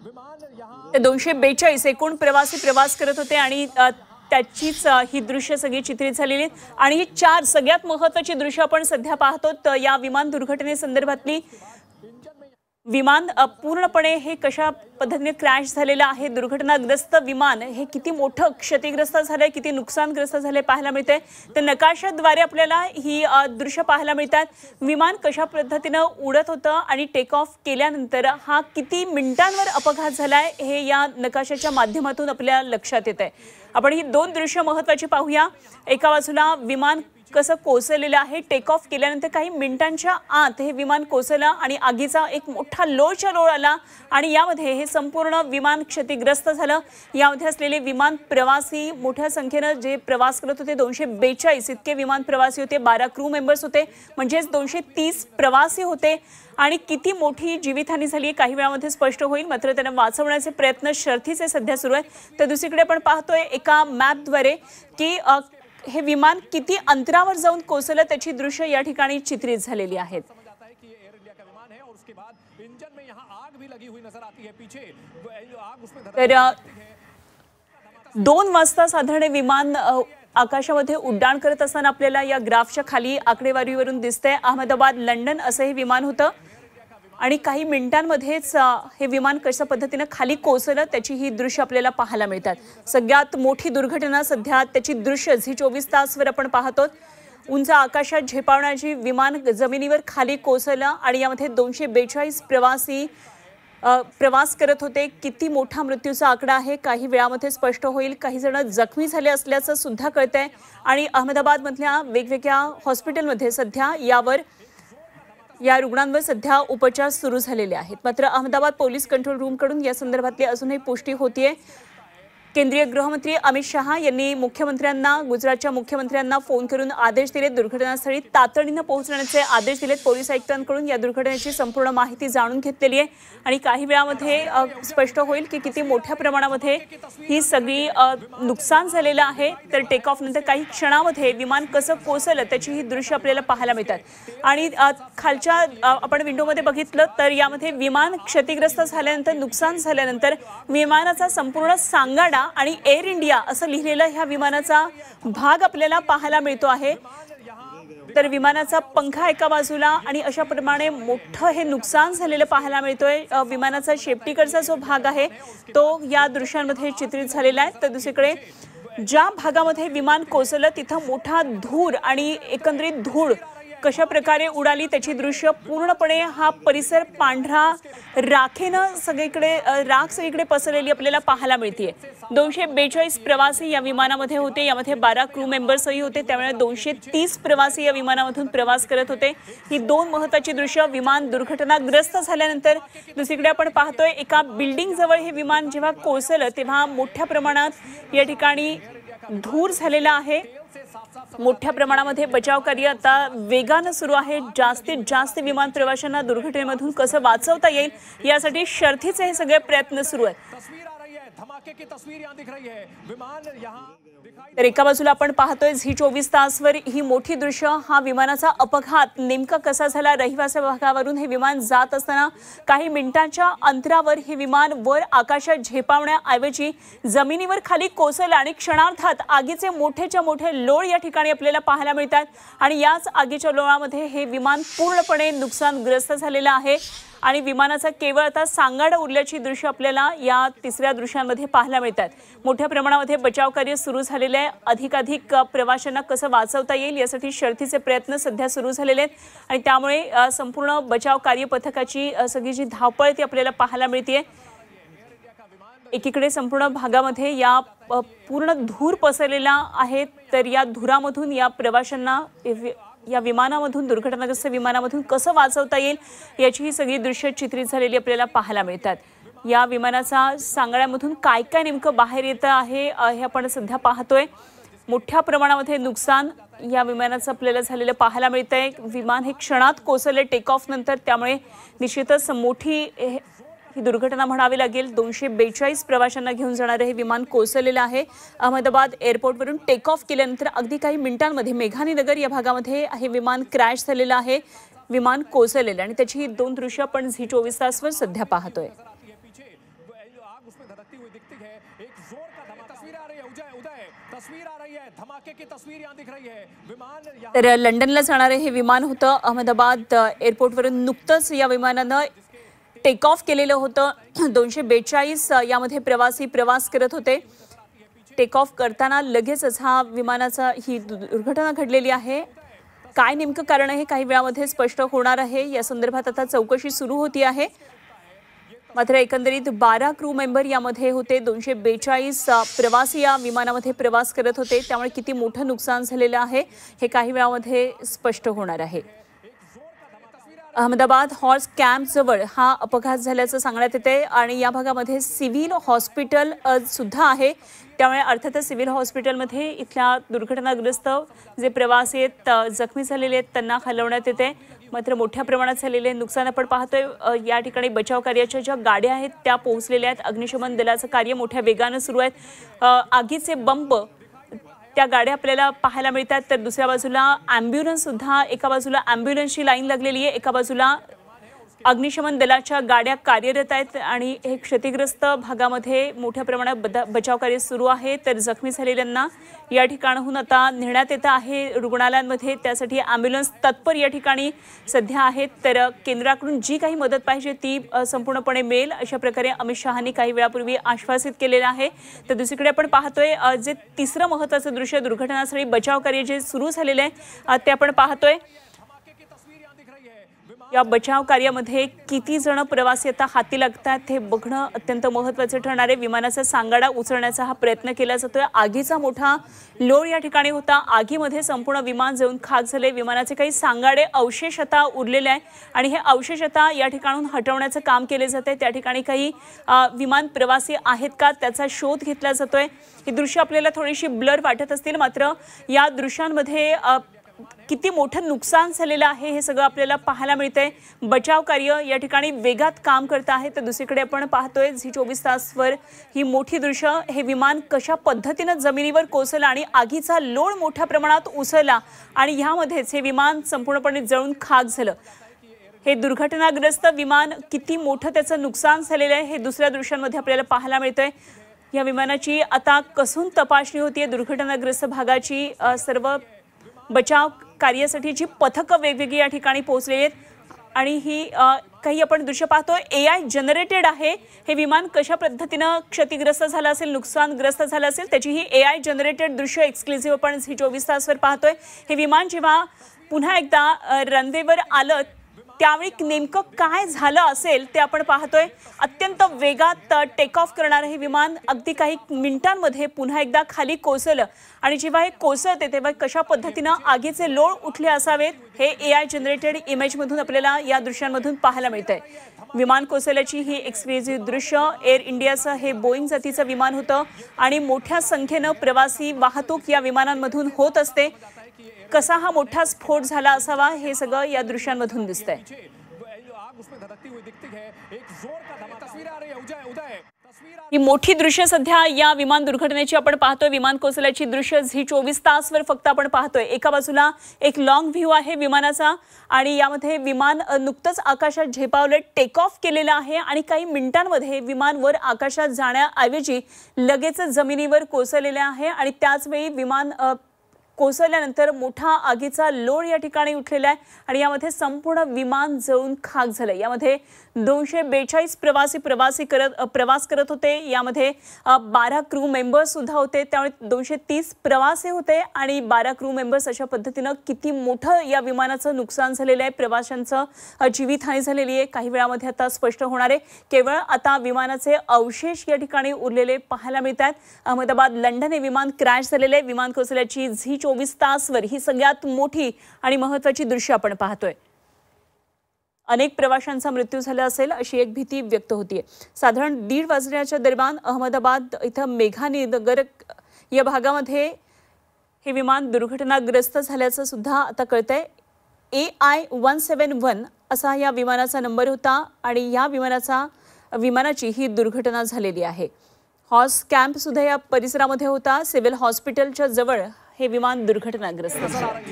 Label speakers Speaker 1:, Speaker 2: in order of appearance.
Speaker 1: ते 242 एकूण प्रवासी प्रवास करत होते आणि त्याचीच ही दृश्य सगळी चित्रित झालेली आहेत आणि ही 4 सगळ्यात महत्त्वाची दृश्य आपण सध्या पाहतो या विमान दुर्घटनेसंदर्भातली। विमान पूर्णपणे हे कशा पद्धतीने क्रॅश झालेलं आहे, दुर्घटनाग्रस्त विमान हे किती मोठं क्षतिग्रस्त झालंय, किती नुकसानग्रस्त झालंय पाहायला मिळतंय। तर नकाशाद्वारे आपल्याला ही दृश्य पाहायला मिळतात। विमान कशा पद्धतीने उडत होतं आणि टेक ऑफ केल्यानंतर हा किती मिनिटांवर अपघात झालाय हे या नकाशाच्या माध्यमातून आपल्या लक्षात येतंय। आपण ही 2 दृश्य महत्त्वाची पाहूया। एका बाजूला विमान कसं कोसळलेलं आहे, टेक ऑफ केल्यानंतर काही मिनिटांच्या आत हे विमान कोसळलं आणि आगीचा एक मोठा लोळच्या लोळ आला आणि यामध्ये हे संपूर्ण विमान क्षतिग्रस्त झालं। यामध्ये असलेले विमान प्रवासी मोठ्या संख्येने जे प्रवास करत होते 242 इतके विमान प्रवासी होते, 12 क्रू मेंबर्स होते, म्हणजेच 230 प्रवासी होते आणि किती मोठी जीवितहानी झाली काही वेळामध्ये स्पष्ट होईल। मात्र त्यांना वाचवण्याचे प्रयत्न शर्थीचे सध्या सुरू आहेत। तर दुसरीकडे आपण पाहतोय एका मॅपद्वारे की हे विमान किती अंतरावर जाऊन कोसळलं त्याची दृश्य या ठिकाणी चित्रित झालेली आहेत। तर 2 वाजता साधारण विमान आकाशामध्ये उड्डाण करत असताना आपल्याला या ग्राफच्या खाली आकडेवारीवरून दिसतंय अहमदाबाद लंडन असं हे विमान होतं आणि काही मिनिटांमध्येच हे विमान कशा पद्धतीने खाली कोसळलं त्याची ही दृश्य आपल्याला पाहायला मिळतात। सगळ्यात मोठी दुर्घटना सध्या त्याची दृश्य झी 24 तासवर आपण पाहतो। उंच आकाशात झेपावणारी विमान जमिनीवर खाली कोसळलं आणि यामध्ये 242 प्रवासी प्रवास करत होते। किती मोठा मृत्यूचा आकडा आहे काही वेळामध्ये स्पष्ट होईल। काही जण जखमी झाले असल्याचं सुद्धा कळतंय आणि अहमदाबादमधल्या वेगवेगळ्या हॉस्पिटलमध्ये सध्या या रुग्णांवर सध्या उपचार सुरू झालेले आहेत। मात्र अहमदाबाद पोलीस कंट्रोल रूम कडून या संदर्भातली अजूनही पुष्टी होतीये। केंद्रीय गृहमंत्री अमित शहा यांनी मुख्यमंत्र्यांना गुजरातच्या मुख्यमंत्र्यांना फोन करून आदेश दिले, दुर्घटनास्थळी तातडीने पोहोचण्याचे आदेश दिलेत। पोलीस आयुक्तांकडून या दुर्घटनेची संपूर्ण माहिती जाणून घेतलेली आहे आणि काही वेळामध्ये स्पष्ट होईल की किती मोठ्या प्रमाणामध्ये ही सगळी नुकसान झालेलं आहे। तर टेक ऑफ नंतर काही क्षणामध्ये विमान कसं कोसळलं त्याची ही दृश्य आपल्याला पाहायला मिळतात आणि खालच्या आपण विंडोमध्ये बघितलं तर यामध्ये विमान क्षतिग्रस्त झाल्यानंतर नुकसान झाल्यानंतर विमानाचा संपूर्ण सांगाडा आणि एअर इंडिया असं लिहिलेलं ह्या विमानाचा भाग आपल्याला पाहायला मिळतो आहे। तर विमानाचा पंखा एका बाजूला आणि अशा प्रमाणे मोठं हे नुकसान झालेलं पाहायला मिळतोय। विमानाचा शेपटीकडचा जो भाग आहे तो या दृश्यांमध्ये चित्रित झालेला आहे। तर दुसरीकडे ज्या भागामध्ये विमान कोसळलं तिथं मोठा धूर आणि एकंदरीत धूळ कशा प्रकारे उडाली त्याची दृश्य पूर्णपणे हा परिसर पांढरा राखेनं राख सगळीकडे पसरलेली आपल्याला पाहायला मिळते। 242 प्रवासी या विमानामध्ये होते, यामध्ये 12 क्रू मेंबर्सही होते, त्यामुळे 230 प्रवासी या विमानामधून प्रवास करत होते। ही 2 महत्त्वाची दृश्य विमान दुर्घटनाग्रस्त झाल्यानंतर दुसरीकडे आपण पाहतोय एका बिल्डिंग जवळ हे विमान जेव्हा कोसळलं तेव्हा मोठ्या प्रमाणात या ठिकाणी धूर झालेला आहे। मोठ्या प्रमाणामध्ये बचाव कार्य आता वेगाने सुरू आहे। जास्तीत जास्त विमान प्रवाशांना दुर्घटनेमधून कसं वाचवता येईल यासाठी शर्थीचे हे सगळे प्रयत्न सुरू आहेत। तर एका बाजूला आपण पाहतोय झी 24 तासवर ही मोठी दृश्य, हा विमानाचा अपघात नेमका कसा झाला। रहिवासी भागावरून हे विमान जात असताना काही मिनिटांच्या अंतरावर हे विमान वर आकाशात झेपावण्याऐवजी जमिनीवर खाली कोसळलं आणि क्षणार्धात आगीचे मोठेच्या मोठे लोळ या ठिकाणी आपल्याला पाहायला मिळतात आणि याच आगीच्या लोळामध्ये हे विमान पूर्णपणे नुकसानग्रस्त झालेलं आहे आणि विमानाचा केवळ आता सांगाडा उरल्याची दृश्य आपल्याला या तिसऱ्या दृश्यांमध्ये पाहायला मिळतात। मोठ्या प्रमाणामध्ये बचाव कार्य सुरू झालेले आहे। अधिकाधिक प्रवाशांना कसं वाचवता येईल यासाठी शर्थीचे प्रयत्न सध्या सुरू झालेले आहेत आणि त्यामुळे संपूर्ण बचाव कार्य पथकाची सगळी जी धावपळ ती आपल्याला पाहायला मिळते। एकीकडे संपूर्ण भागामध्ये या पूर्ण धूर पसरलेला आहे, तर या धुरामधून या प्रवाशांना या विमानामधून दुर्घटनाग्रस्त विमानामधून कसं वाचवता येईल याची ही सगळी दृश्य चित्रित झालेली आपल्याला पाहायला मिळतात। या विमानाचा सांगाड्यामधून काय काय नेमकं बाहेर येतं आहे हे आपण सध्या पाहतोय। मोठ्या प्रमाणामध्ये नुकसान या विमानाचं आपल्याला झालेलं पाहायला मिळतंय। विमान हे क्षणात कोसळले टेक ऑफ नंतर, त्यामुळे निश्चितच मोठी ही दुर्घटना म्हणावी लागेल। 242 प्रवाशांना घेऊन जाणारे हे विमान कोसळलेलं आहे। अहमदाबाद एअरपोर्टवरून टेक ऑफ केल्यानंतर अगदी काही मिनिटांमध्ये मेघानी नगर या भागामध्ये हे विमान क्रॅश झालेलं आहे, विमान कोसळलेलं आणि त्याची ही 2 दृश्य आपण झी 24 तासवर सध्या पाहतोय।
Speaker 2: आग उसमें धधकती हुई दिखती है। एक जोर का धमाका तस्वीर आ रही है। उदय तस्वीर आ रही है, धमाके की तस्वीर यहाँ दिख रही है। विमान
Speaker 1: तर लंडनला जाणारे हे विमान होतं अहमदाबाद एअरपोर्टवरून नुकतंच या विमानानं टेक ऑफ केलेलं होतं। 242 यामध्ये प्रवासी प्रवास करत होते। टेक ऑफ करताना लगेचच विमानाचा ही दुर्घटना घडलेली आहे। काय नेमकं कारण आहे काही वेळामध्ये स्पष्ट होणार आहे। या संदर्भात आता चौकशी सुरू होती आहे। मात्र एकंदरीत 12 क्रू मेंबर यामध्ये होते। 242 प्रवासी या विमानामध्ये प्रवास करत होते। त्यामुळे किती मोठं नुकसान झालेलं आहे हे काही वेळामध्ये स्पष्ट होणार आहे। अहमदाबाद हॉर्स कॅम्प जवळ हा अपघात झाल्याचं सांगण्यात येते आणि या भागामध्ये सिव्हिल हॉस्पिटल सुद्धा आहे। त्यामुळे अर्थातच सिव्हिल हॉस्पिटलमध्ये इथल्या दुर्घटनाग्रस्त जे प्रवासी आहेत जखमी झालेले आहेत त्यांना हलवण्यात येते। मात्र मोठ्या प्रमाणात झालेले नुकसान आपण पाहतोय। या ठिकाणी बचाव कार्याच्या ज्या गाड्या आहेत त्या पोहोचलेल्या आहेत। अग्निशमन दलाचं कार्य मोठ्या वेगाने सुरू आहे। आगीचे बंब त्या गाड्या आपल्याला पाहायला मिळतात। तर दुसऱ्या बाजूला ॲम्ब्युलन्स सुद्धा, एका बाजूला ॲम्ब्युलन्सची लाईन लागलेली आहे, एका बाजूला अग्निशमन दलाच्या गाड्या कार्यरत आहेत आणि हे क्षतिग्रस्त भागामध्ये मोठ्या प्रमाणात बचाव कार्य सुरू आहे। तर जखमी झालेल्यांना या ठिकाणाहून आता नेण्यात येत आहे रुग्णालयांमध्ये। त्यासाठी ॲम्ब्युलन्स तत्पर या ठिकाणी सध्या आहेत। तर केंद्राकडून जी काही मदत पाहिजे ती संपूर्णपणे मिळेल अशा प्रकारे अमित शहांनी काही वेळापूर्वी आश्वासित केलेलं आहे। तर दुसरीकडे आपण पाहतोय जे तिसरं महत्त्वाचं दृश्य दुर्घटनास्थळी बचाव कार्य जे सुरू झालेलं आहे ते आपण पाहतोय। या बचाव कार्यामध्ये किती जण प्रवासी आता हाती लागतात हे बघणं अत्यंत महत्त्वाचं ठरणार आहे। विमानाचा सांगाडा उचलण्याचा हा प्रयत्न केला जातोय। आगीचा मोठा लोळ या ठिकाणी होता। आगीमध्ये संपूर्ण विमान जळून खाक झाले। विमानाचे काही सांगाडे अवशेष आता उरलेले आहे आणि हे अवशेष आता या ठिकाणून हटवण्याचं काम केले जाते। त्या ठिकाणी काही विमान प्रवासी आहेत का त्याचा शोध घेतला जातोय। ही दृश्य आपल्याला थोडीशी ब्लर वाटत असतील, मात्र या दृश्यांमध्ये किती मोठं नुकसान झालेलं आहे हे सगळं आपल्याला पाहायला मिळतंय। बचाव कार्य या ठिकाणी वेगात काम करत आहे। तर दुसरीकडे आपण पाहतोय झी 24 तासवर ही मोठी दृश्य, हे विमान कशा पद्धतीने जमिनीवर कोसळलं आणि आगीचा लोळ मोठ्या प्रमाणात उसळला आणि ह्यामध्येच हे विमान संपूर्णपणे जळून खाक झालं। हे दुर्घटनाग्रस्त विमान किती मोठं त्याचं नुकसान झालेलं आहे हे दुसऱ्या दृश्यांमध्ये आपल्याला पाहायला मिळतंय। या विमानाची आता कसून तपासणी होतीये दुर्घटनाग्रस्त भागाची। सर्व बचाव कार्यासाठी जी पथकं वेगवेगळी या ठिकाणी पोहोचलेली आहेत आणि ही काही आपण दृश्य पाहतोय AI जनरेटेड आहे। हे विमान कशा पद्धतीनं क्षतिग्रस्त झालं असेल, नुकसानग्रस्त झालं असेल त्याची ही AI जनरेटेड दृश्य एक्सक्लुझिव्ह आपण झी 24 तासवर पाहतोय। हे विमान जेव्हा पुन्हा एकदा रनवेवर आलं त्यावेळी नेमकं काय झालं असेल ते आपण पाहतोय। अत्यंत वेगात टेक ऑफ करणारे हे विमान अगदी काही मिनिटांमध्ये पुन्हा एकदा खाली कोसळलं आणि जेव्हा हे कोसळते तेव्हा कशा पद्धतीनं आगीचे लोळ उठले असावेत हे AI जनरेटेड इमेजमधून आपल्याला या दृश्यांमधून पाहायला मिळतंय। विमान कोसळल्याची ही एक्सक्लुझिव्ह दृश्य एअर इंडियाचं हे बोईंग जातीचं विमान होतं आणि मोठ्या संख्येनं प्रवासी वाहतूक या विमानांमधून होत असते। कसा हा मोठा स्फोट झाला असावा हे सगळं या दृश्यांमधून दिसतंय। ही मोठी दृश्य सध्या या विमान दुर्घटनेची आपण पाहतोय। विमान कोसळल्याची दृश्य झी 24 तासवर फक्त आपण पाहतोय। एका बाजूला एक लॉंग व्ह्यू आहे विमानाचा आणि यामध्ये विमान नुकतंच आकाशात झेपावलं, टेक ऑफ केलेलं आहे आणि काही मिनिटांमध्ये विमान वर आकाशात जाण्याऐवजी लगेच जमिनीवर कोसळलेलं आहे आणि त्याचवेळी विमान कोसळल्यानंतर मोठा आगीचा लोळ या ठिकाणी उठलेला आहे आणि यामध्ये संपूर्ण विमान जळून खाक झालं। यामध्ये 242 प्रवास करत होते। यामध्ये 12 क्रू मेंबर्स सुद्धा होते। त्यामुळे 230 प्रवासी होते आणि 12 क्रू मेंबर्स। अशा पद्धतीनं किती मोठं या विमानाचं नुकसान झालेलं आहे, प्रवाशांचं जीवितहानी झालेली आहे काही वेळामध्ये आता स्पष्ट होणार आहे। केवळ आता विमानाचे अवशेष या ठिकाणी उरलेले पाहायला मिळतात। अहमदाबाद लंडन हे विमान क्रॅश झालेले, विमान कोसळल्याची झी 24 तासवर ही सगळ्यात मोठी आणि महत्त्वाची दृश्य आपण पाहतोय। अनेक प्रवाशांचा मृत्यू झाला असेल अशी एक भीती व्यक्त होतीये। साधारण 1:30 वाजण्याच्या दरम्यान अहमदाबाद इथं मेघानीनगर या भागामध्ये हे विमान दुर्घटनाग्रस्त झाल्याचं सुद्धा आता कळतंय। AI-171 असा या विमानाचा नंबर होता आणि या विमानाची ही दुर्घटना झालेली आहे। हॉर्स कॅम्प सुद्धा या परिसरामध्ये होता। सिव्हिल हॉस्पिटलच्या जवळ हे विमान दुर्घटनाग्रस्त झालं।